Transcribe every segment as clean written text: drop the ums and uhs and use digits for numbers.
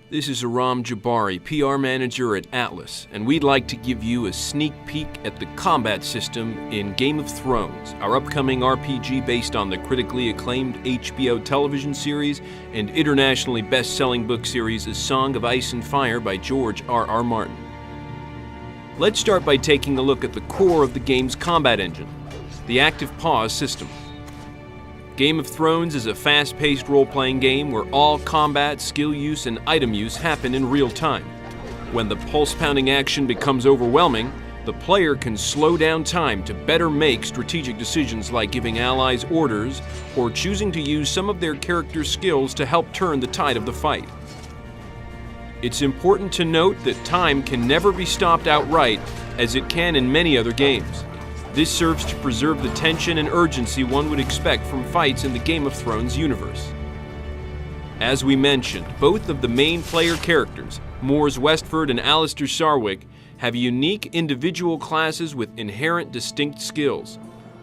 This is Aram Jabari, PR manager at Atlus, and we'd like to give you a sneak peek at the combat system in Game of Thrones, our upcoming RPG based on the critically acclaimed HBO television series and internationally best-selling book series A Song of Ice and Fire by George R.R. Martin. Let's start by taking a look at the core of the game's combat engine, the active pause system. Game of Thrones is a fast-paced role-playing game where all combat, skill use, and item use happen in real time. When the pulse-pounding action becomes overwhelming, the player can slow down time to better make strategic decisions like giving allies orders or choosing to use some of their character's skills to help turn the tide of the fight. It's important to note that time can never be stopped outright, as it can in many other games. This serves to preserve the tension and urgency one would expect from fights in the Game of Thrones universe. As we mentioned, both of the main player characters, Mors Westford and Alistair Sarwyck, have unique individual classes with inherent distinct skills.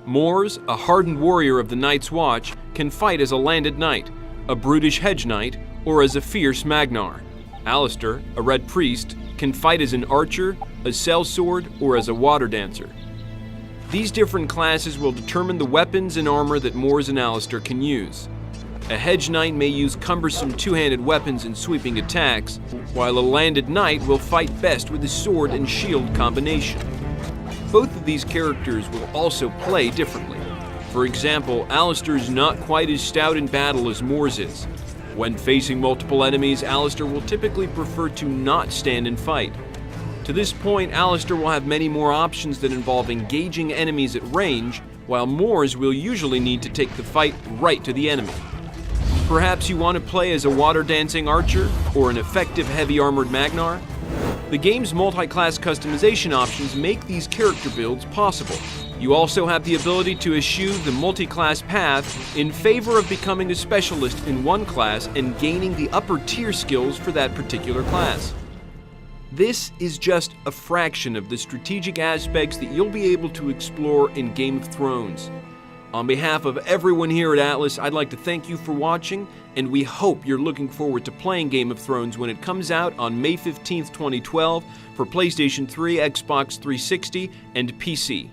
Mors, a hardened warrior of the Night's Watch, can fight as a landed knight, a brutish hedge knight, or as a fierce Magnar. Alistair, a red priest, can fight as an archer, a sellsword, or as a water dancer. These different classes will determine the weapons and armor that Mors and Alistair can use. A hedge knight may use cumbersome two-handed weapons and sweeping attacks, while a landed knight will fight best with a sword and shield combination. Both of these characters will also play differently. For example, Alistair is not quite as stout in battle as Mors is. When facing multiple enemies, Alistair will typically prefer to not stand and fight. To this point, Alistair will have many more options that involve engaging enemies at range, while Mors will usually need to take the fight right to the enemy. Perhaps you want to play as a water-dancing archer or an effective heavy-armored Magnar? The game's multi-class customization options make these character builds possible. You also have the ability to eschew the multi-class path in favor of becoming a specialist in one class and gaining the upper-tier skills for that particular class. This is just a fraction of the strategic aspects that you'll be able to explore in Game of Thrones. On behalf of everyone here at Atlus, I'd like to thank you for watching, and we hope you're looking forward to playing Game of Thrones when it comes out on May 15th, 2012 for PlayStation 3, Xbox 360, and PC.